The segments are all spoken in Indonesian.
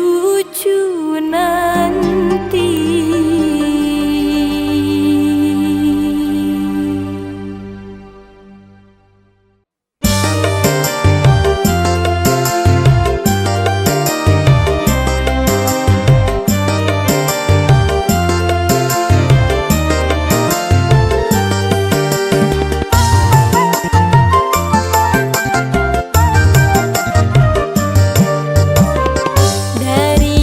cucu nanti. Dari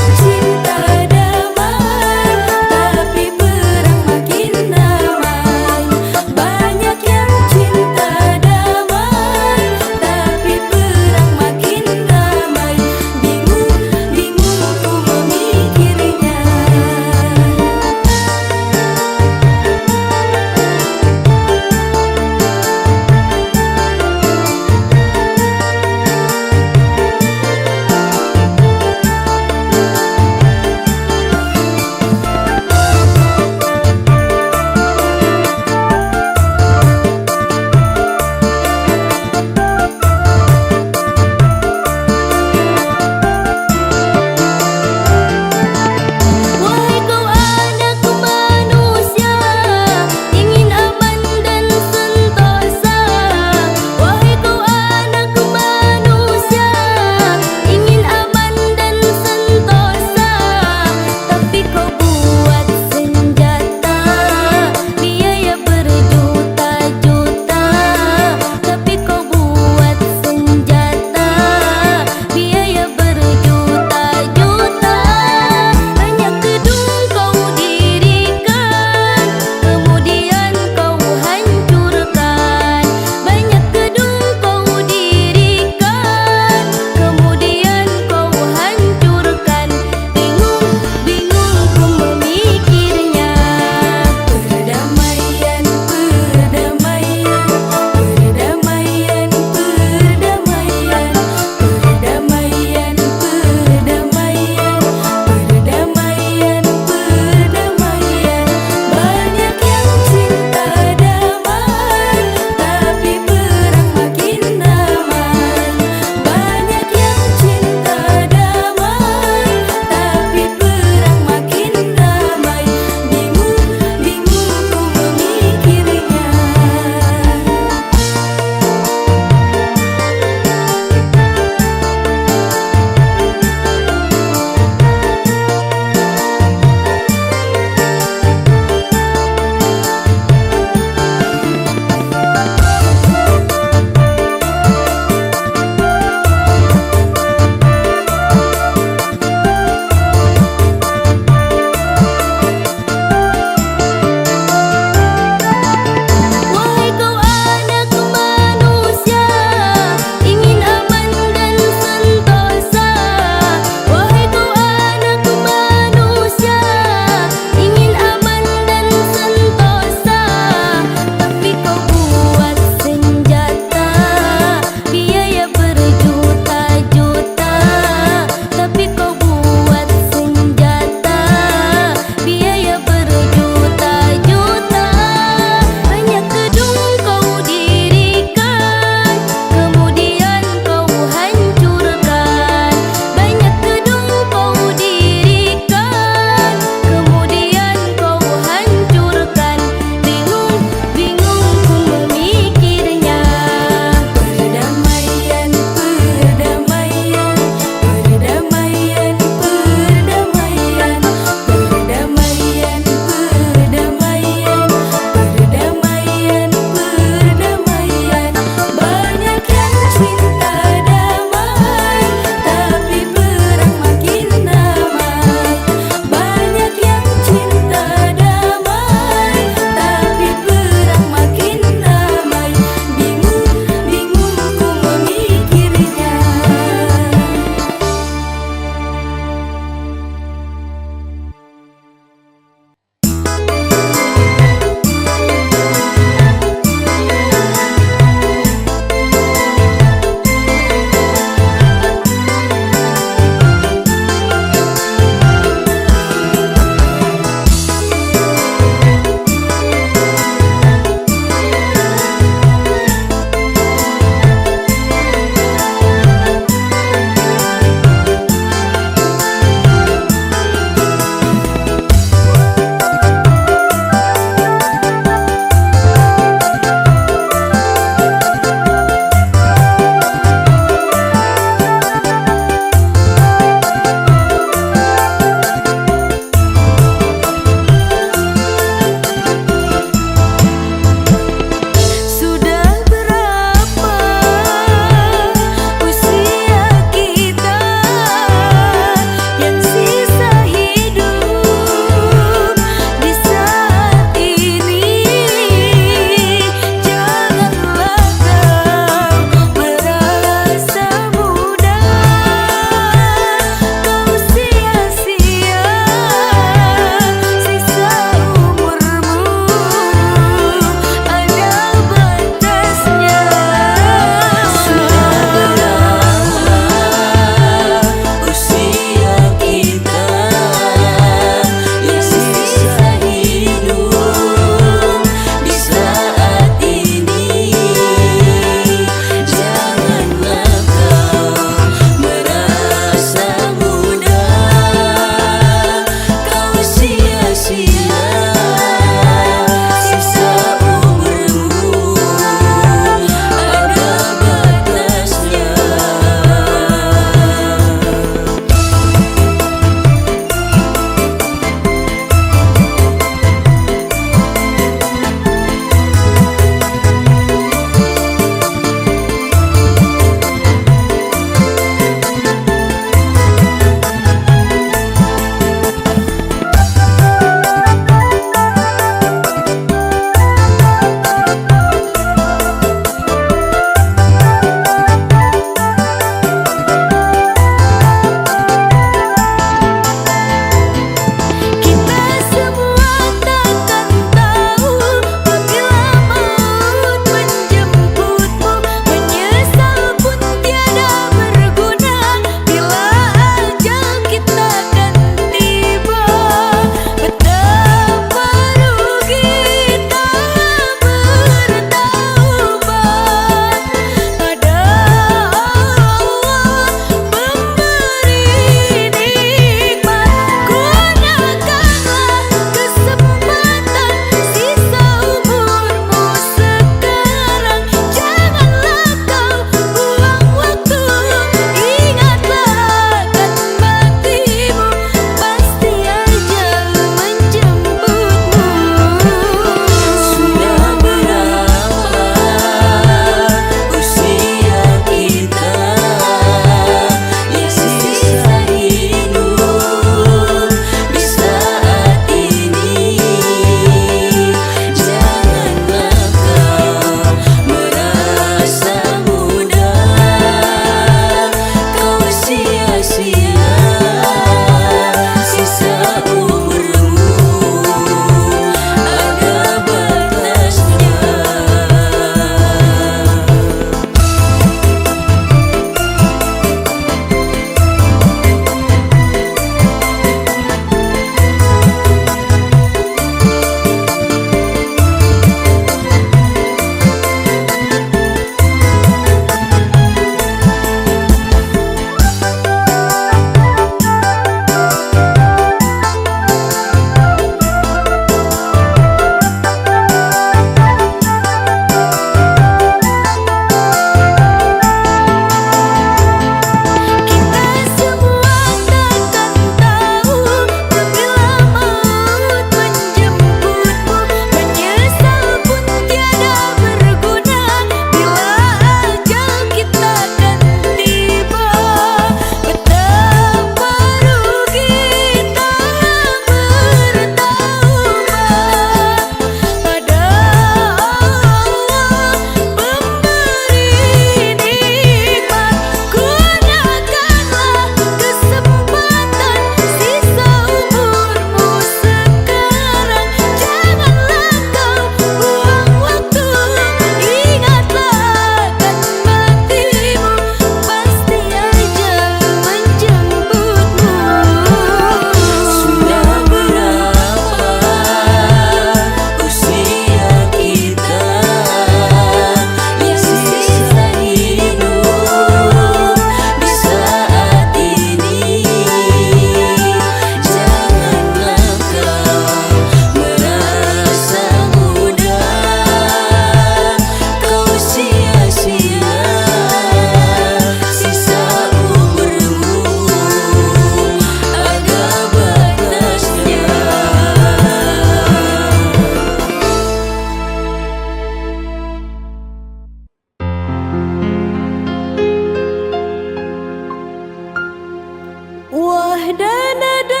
وحدنا dan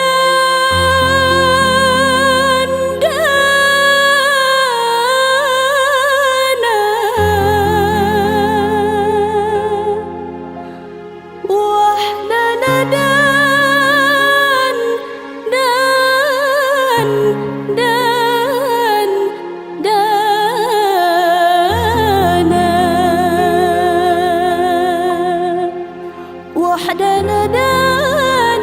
dana وحدنا dan dana وحدنا dan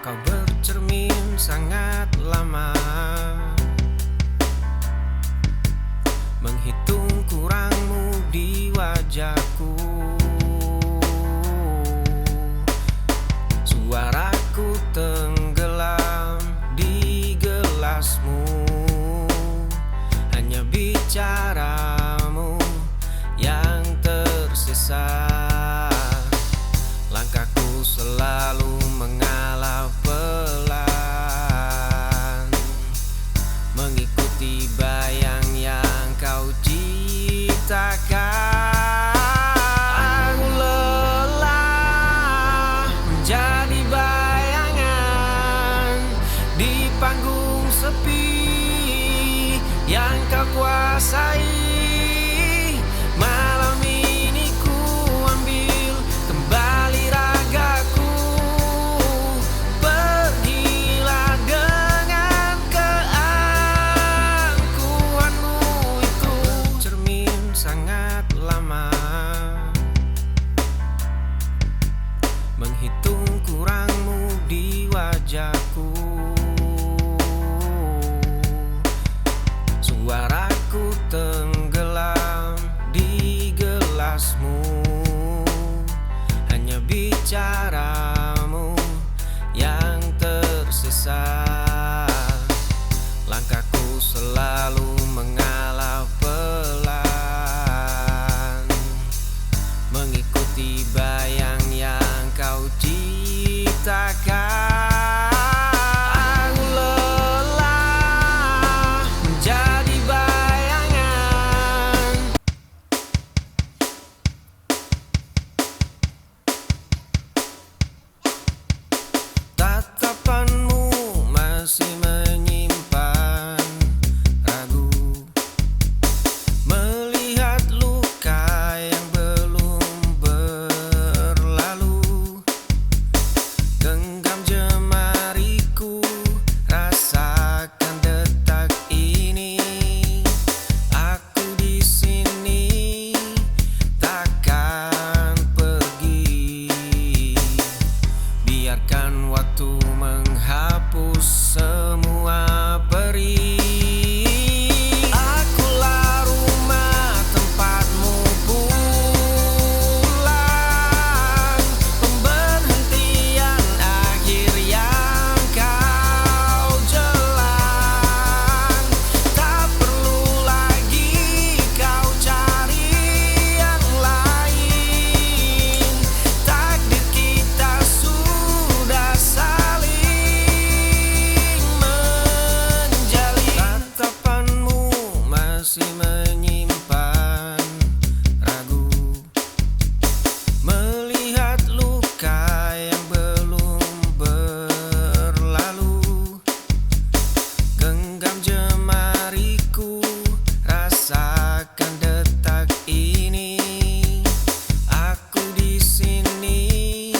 Kau bercermin sangat lama, menghitung kurangmu di wajahku. Suaraku tenggelam di gelasmu, hanya bicaramu yang tersisa. Langkahku selalu mengalah pelan, mengikuti bayang yang kau ciptakan. Aku lelah menjadi bayangan di panggung sepi yang kau kuasai. Malam ini ku ambil kembali ragaku, pergilah dengan keangkuhanmu itu. Cermin sangat lama, menghitung kurangmu di wajahku. Suaraku tenggelam di gelasmu, hanya bicaramu yang tersisa. Langkahku selalu mengalah pelan, mengikuti bayang yang kau ciptakan. Aku lelah menjadi bayangan. Tatapanmu masih menyimpan ragu, melihat luka yang belum berlalu. Genggam jemariku, rasakan detak ini. Aku di sini, takkan pergi. Biarkan waktu menghapus semua perih. Akulah rumah tempatmu pulang, pemberhentian akhir yang kau jelang. Tak perlu lagi kau cari yang lain, takdir kita sudah saling menjalin. Tatapanmu masih menyimpan ragu, melihat luka yang belum berlalu. Genggam jemariku, rasakan detak ini. Aku di sini,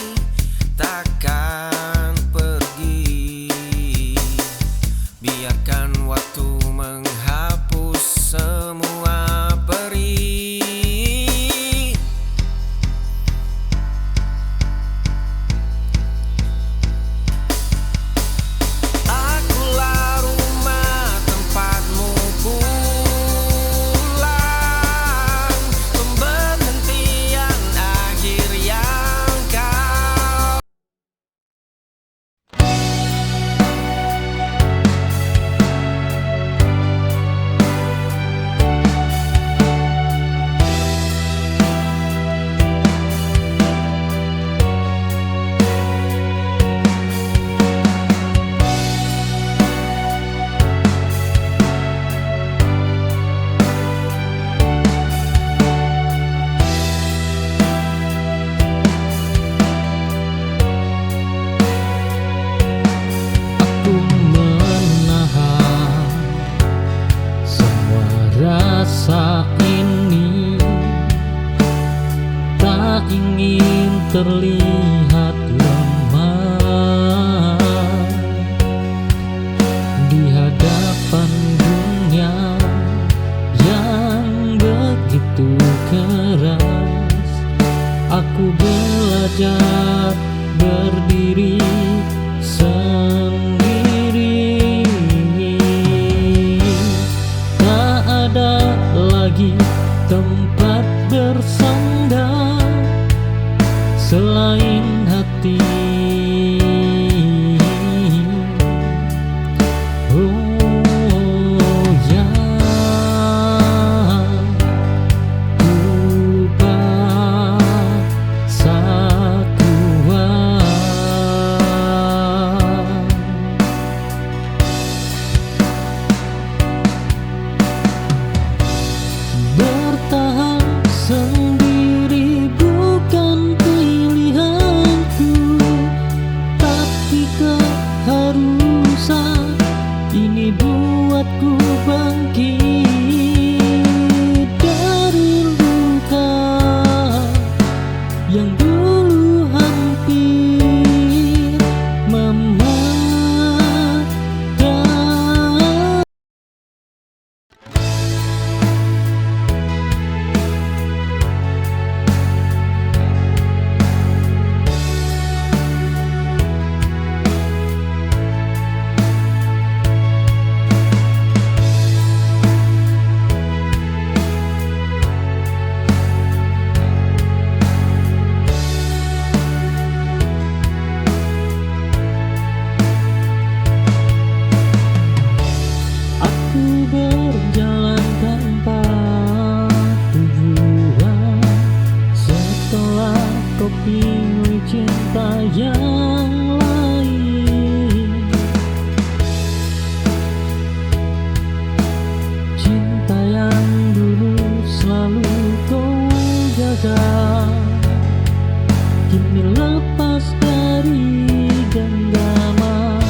takkan pergi. Biarkan waktu menghapus semua perih. Akulah rumah tempatmu pulang, pemberhentian akhir yang kau. Aku menahan semua rasa ini, tak ingin terlihat lemah di hadapan dunia yang begitu keras. Aku belajar berdiri berlain hati. Oh ya, ku paksa kuat bertahan sendiri bukan pilihanku, tapi keharusan ini buatku bangkit dari luka yang dulu hampir mematikan. Aku berjalan tanpa tujuan setelah kau pilih cinta yang lain, cinta yang dulu selalu kau jaga, kini lepas dari genggaman.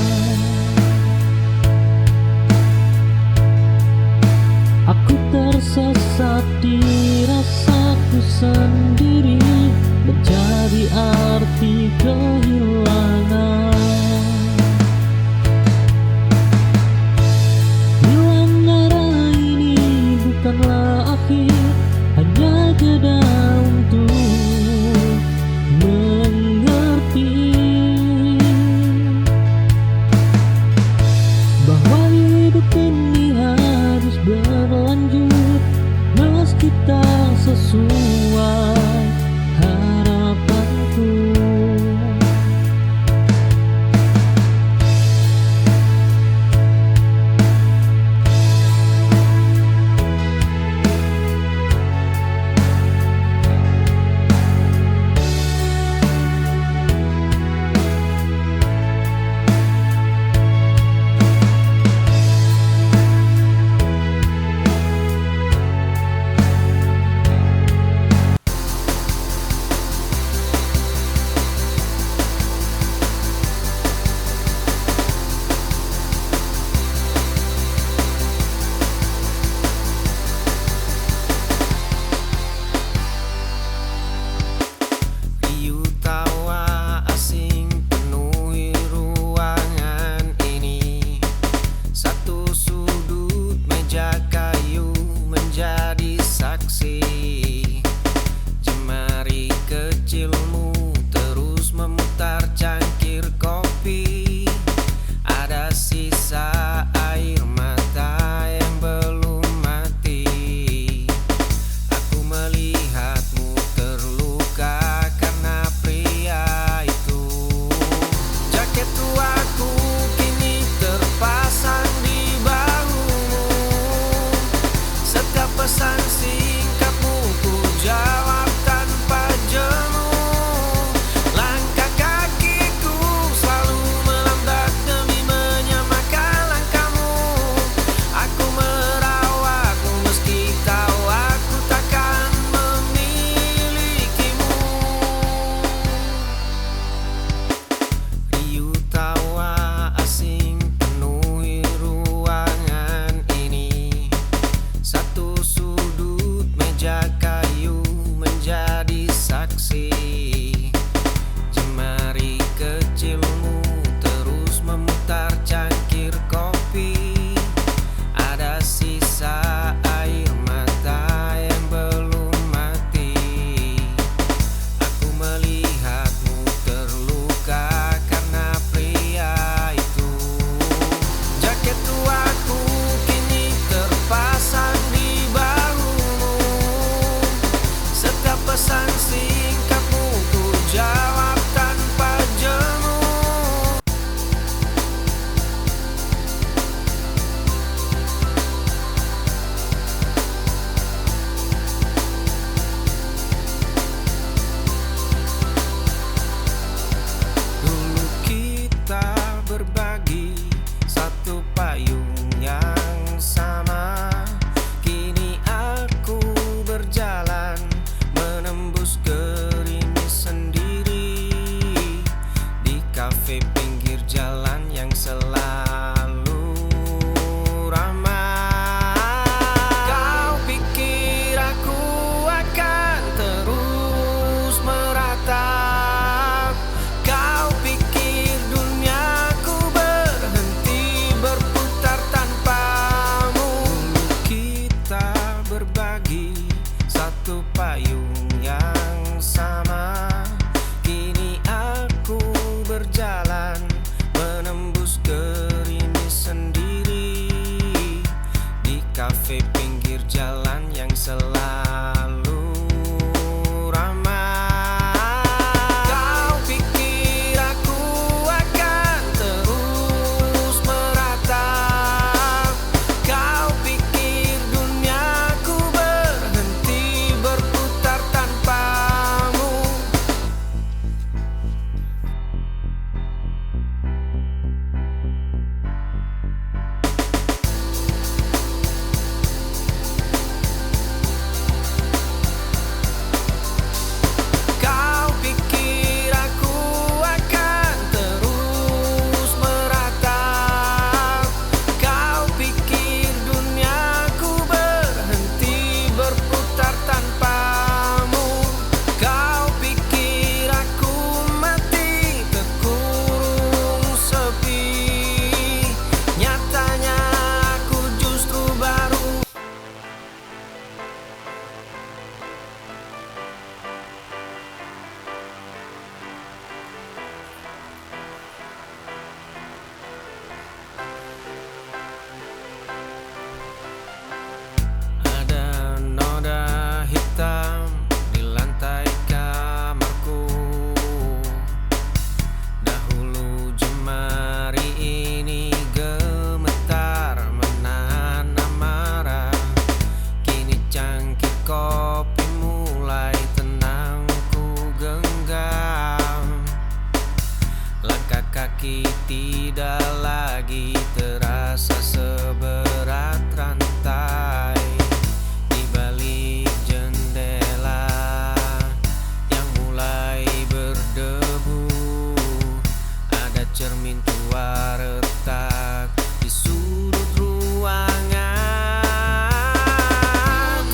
Aku tersesat di rasaku sendiri, mencari arti kehilangan. Hilang arah ini bukanlah akhir, hanya jeda untuk mengerti bahwa hidup ini harus berlanjut meski tak sesuai harapanku. berjalan menembus gerimis sendiri di kafe pinggir jalan yang selalu ramai. Kau pikir aku akan terus meratap? Kau pikir duniaku berhenti berputar tanpamu? Kau pikir aku akan terus meratap? Kau pikir duniaku berhenti berputar tanpamu? Kau pikir aku mati terkurung sepi? Nyatanya aku justru baru. Ada noda hitam di lantai kamarku. Dahulu jemari ini gemetar menahan amarah. Kini cangkir kopi mulai tenang ku genggam. Langkah kaki tidak lagi terasa seberat rantai. Di balik jendela yang mulai berdebu, ada cermin tua retak di sudut ruangan.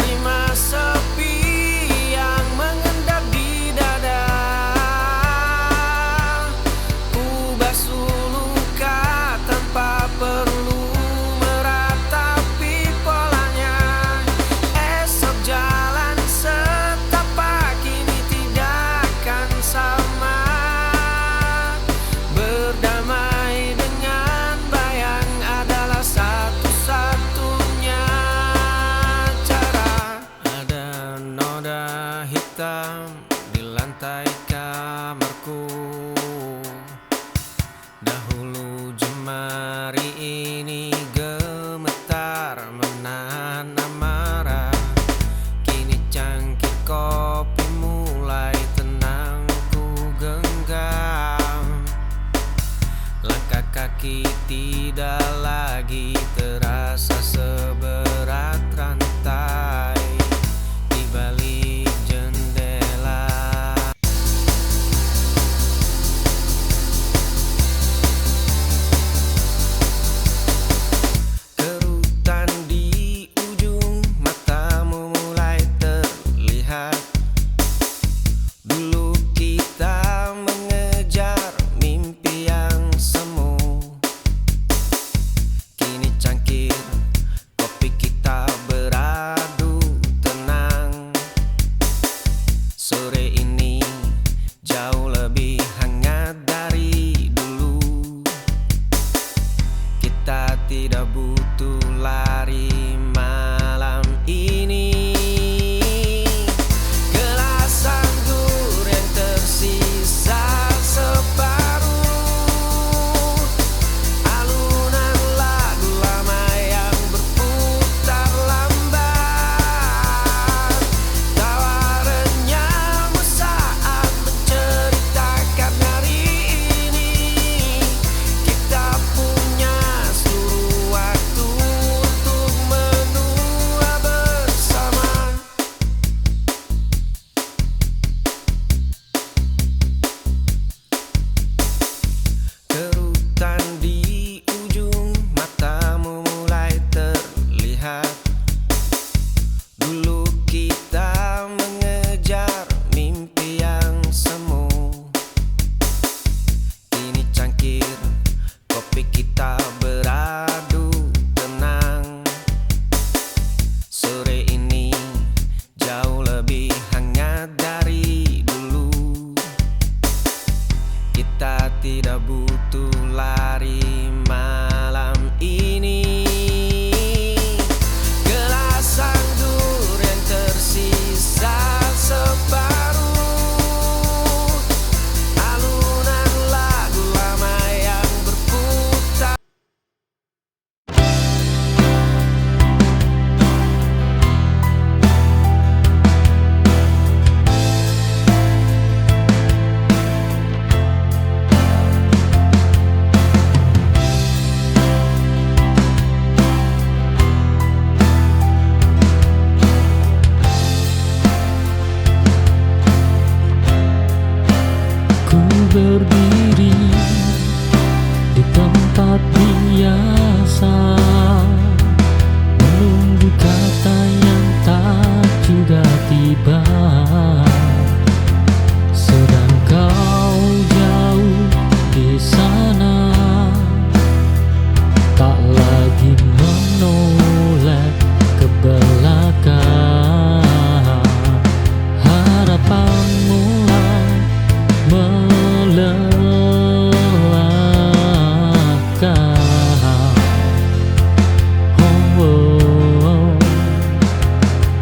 Terima sepi yang mengendap di dada. Ku basuh luka tanpa perlu meratapi polanya. Esok jalan setapak kini tidak akan sama. Berdamai dengan bayang adalah satu-satunya cara. Ada noda hitam di lantai kamarku. Dahulu jemari ini gemetar menahan amarah. Kini cangkir kopi mulai tenang ku genggam. Langkah kaki tidak lagi terasa seberat rantai. Di balik jendela kerutan di ujung matamu mulai terlihat. Dulu kita mengejar mimpi yang semu. Kini cangkir kopi kita beradu tenang. Sore ini jauh lebih hangat dari dulu. Kita tidak butuh lari malam ini. Gelas anggur yang tersisa separuh. Alunan lagu lama yang berputar lambat. Tawa renyahmu saat menceritakan hari ini. Kita punya seluruh waktu untuk menua bersama. Kerutan di ujung matamu mulai terlihat. Dulu kita mengejar mimpi yang semu. Kini cangkir kopi kita beradu tenang. Sore ini jauh lebih hangat dari dulu. Kita tidak butuh lari malam ini. Gelas anggur yang tersisa separuh, alunan lagu lama yang berputar. Ku berdiri di tempat biasa, menunggu kata yang tak juga tiba. Sedang kau jauh di sana, tak lagi menoleh ke belakang. Harapan mulai melelahkan.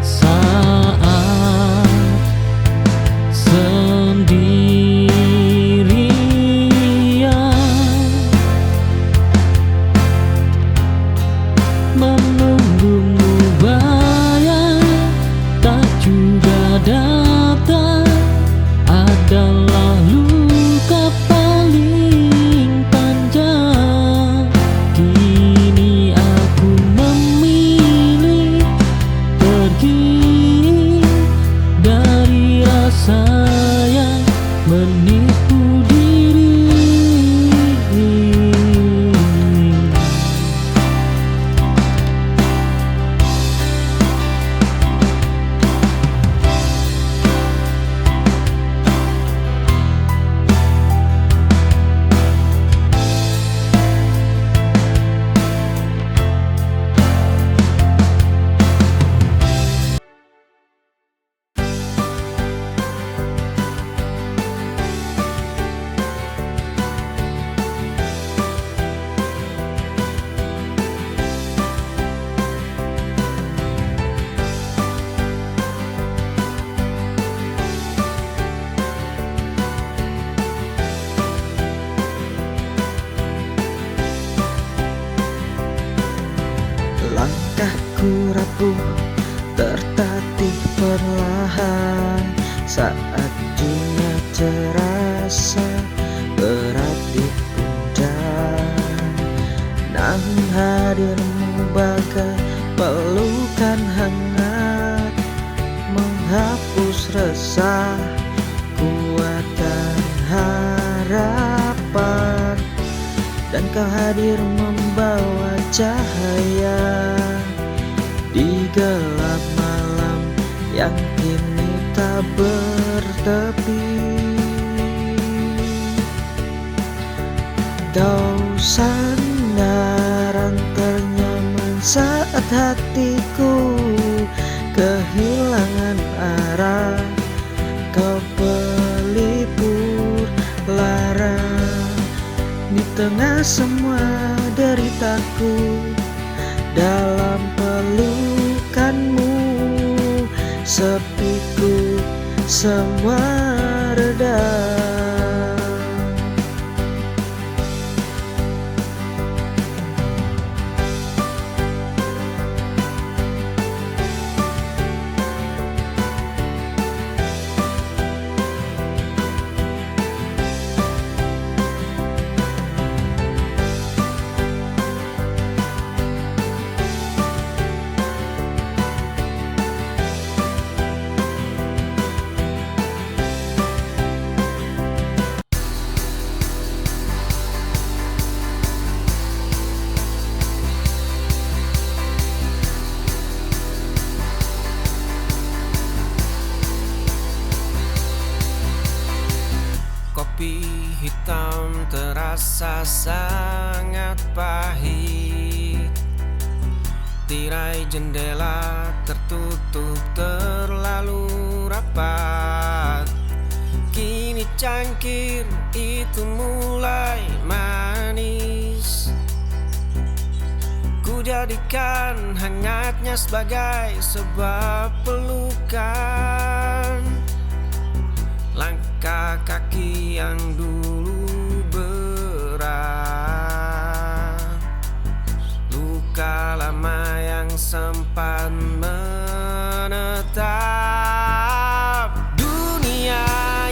Saat sendirian menunggumu, bayang tak juga datang adalah luka paling panjang. Kini aku memilih pergi dari rasa yang menipu diri. Langkahku rapuh, tertatih perlahan saat dunia terasa berat di pundak. Namun hadirmu bagai pelukan hangat, menghapus resah, kuatkan harapan. Dan kau hadir membawa cahaya di gelap malam yang kini tak bertepi. Kau sandaran ternyaman saat hatiku kehilangan arah. Kau pelipur lara di tengah semua deritaku. Dalam pelukanmu sepiku semua reda. Kopi hitam terasa sangat pahit. Tirai jendela tertutup terlalu rapat. Kini cangkir itu mulai jadikan hangatnya sebagai sebuah pelukan. Langkah kaki yang dulu berat, luka lama yang sempat menetap. Dunia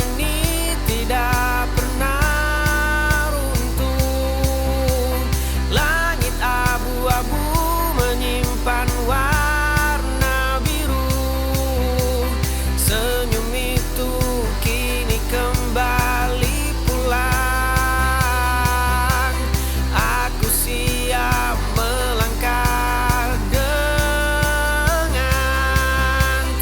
ini tidak pernah runtuh. Langit abu-abu menyimpan warna biru. Senyum itu kini kembali pulang. Aku siap melangkah dengan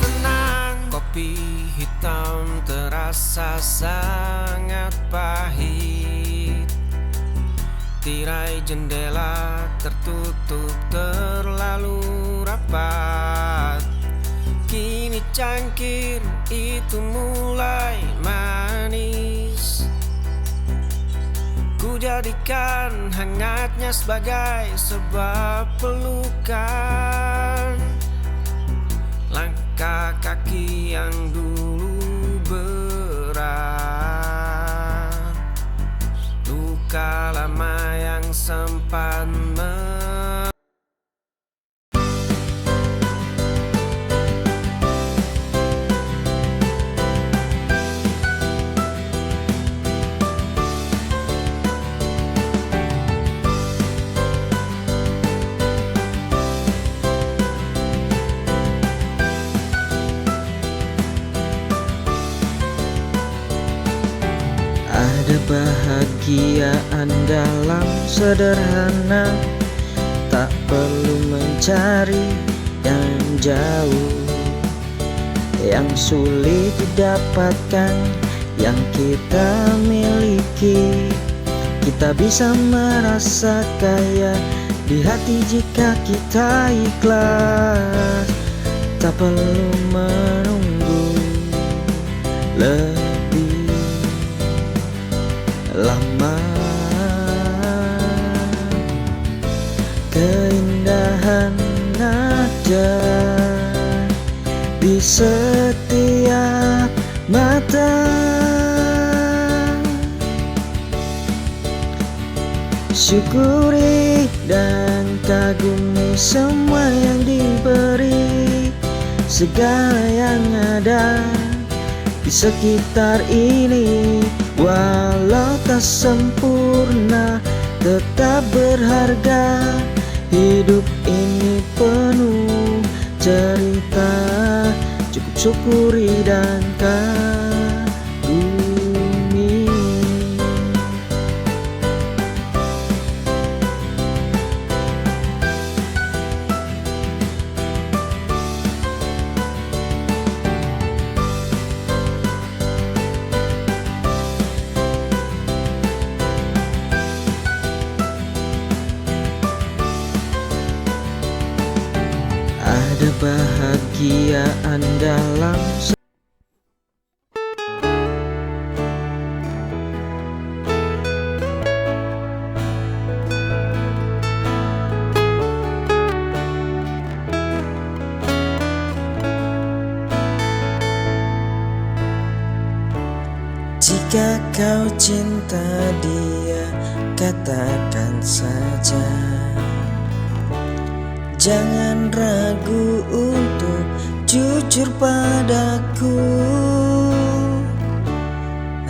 tenang. Kopi hitam terasa sangat pahit. Tirai jendela tertutup terlalu rapat. Kini cangkir itu mulai manis. Ku jadikan hangatnya sebagai sebuah pelukan. Langkah kaki yang dulu berat, luka lama yang sempat Ada bahagiaan dalam sederhana, tak perlu mencari yang jauh, yang sulit didapatkan, yang kita miliki. Kita bisa merasa kaya di hati jika kita ikhlas. Tak perlu menunggu lebih lama. Keindahan ada di setiap mata. Syukuri dan kagumi semua yang diberi, segala yang ada di sekitar ini. Walau tak sempurna, tetap berharga. Hidup ini penuh cerita, cukup syukuri dan kagumi. Ada bahagiaan dalam jika kau cinta dia, katakan saja. Jangan ragu untuk jujur padaku.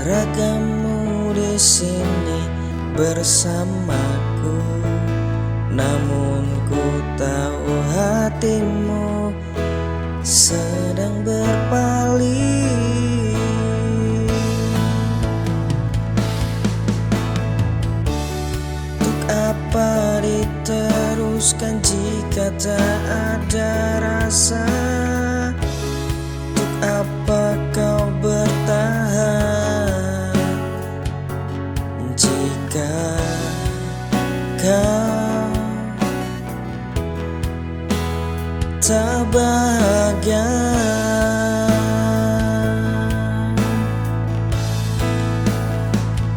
Ragamu di sini bersamaku, namun ku tahu hatimu sedang berpaling. Untuk apa diteruskan jika tak ada rasa? Untuk apa kau bertahan jika kau tak bahagia?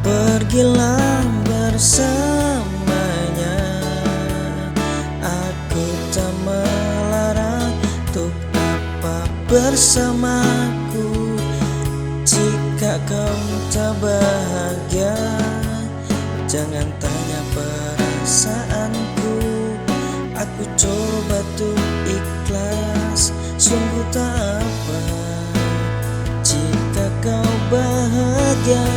Pergilah bersamanya, aku bersamaku. Jika kau tak bahagia, jangan tanya perasaanku. Aku coba tuh ikhlas, sungguh tak apa jika kau bahagia.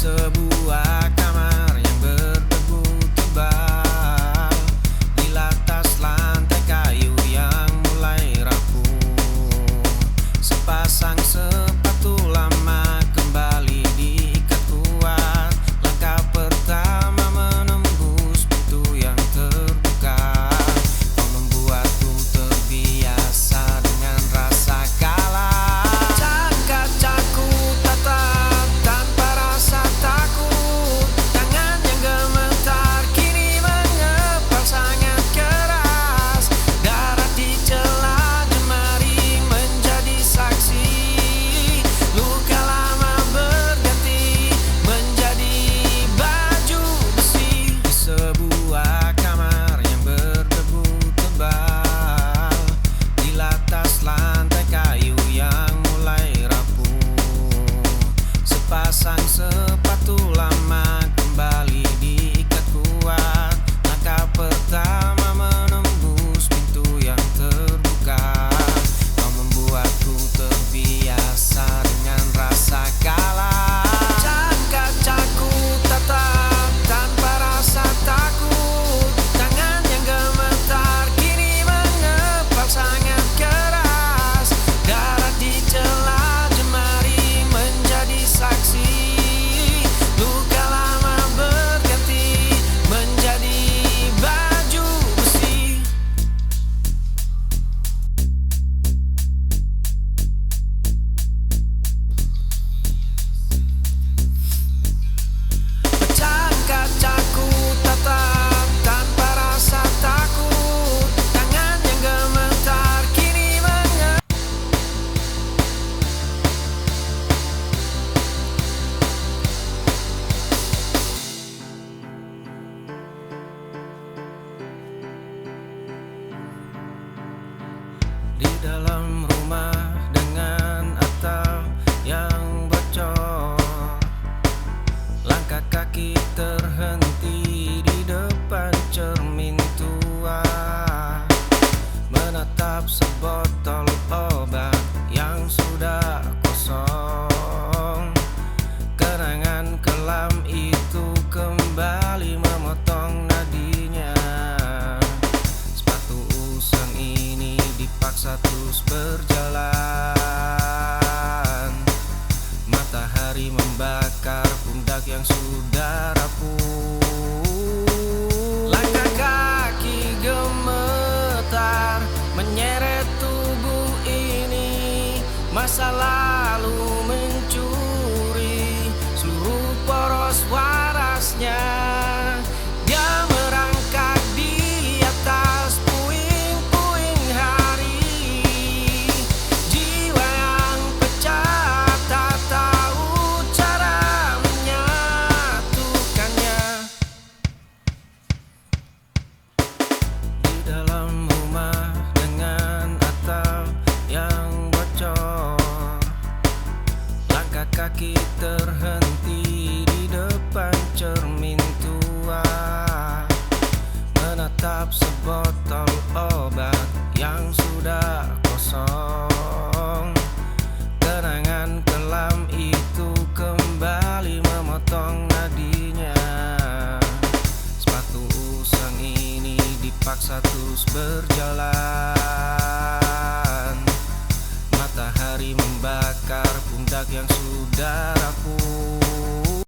Sebuah kamar yang berdebu tebal, di atas lantai kayu yang mulai rapuh. Sepasang sepatu lama kembali diikat kuat. Langkah pertama menembus pintu yang terbuka. Kau membuatku terbiasa dengan rasa kalah. Cak-cakku tatap tanpa rasa takut. Tangan yang gemetar kini mengepal sangat keras. Darah di celah jemari menjadi saksi. Luka lama berganti menjadi baju besi. Di sebuah kamar yang berdebu tebal, di atas lantai kayu yang mulai rapuh. Sepasang sepatu lama kembali diikat kuat. Langkah pertama menembus pintu yang terbuka. Kau membuatku terbiasa dengan rasa kalah. Cak-cakku tatap tanpa rasa takut. Tangan yang gemetar kini mengepal sangat keras. Darah di celah jemari menjadi saksi. Luka lama berganti menjadi baju besi. Cak-cakku tatap tanpa rasa takut. Tangan yang gemetar kini di dalam rumah dengan atap yang bocor. Langkah kaki terhenti di depan cermin tua, menatap sebotol obat yang sudah kosong. Kenangan kelam itu kembali memotong nadinya. Sepatu usang ini dipaksa terus berjalan. Matahari membakar pundak yang sudah rapuh. Langkah kaki gemetar menyeret tubuh ini. Masa lalu mencuri seluruh poros warasnya. Dia merangkak di atas puing-puing hari. Jiwa yang pecah tak tahu cara menyatukannya. Di dalam rumah dengan atap yang bocor, langkah kaki terhenti di depan cermin tua, menatap sebotol obat yang sudah kosong. Kenangan kelam itu kembali memotong nadinya. Sepatu usang ini dipaksa terus berjalan. Matahari membakar pundak yang sudah rapuh.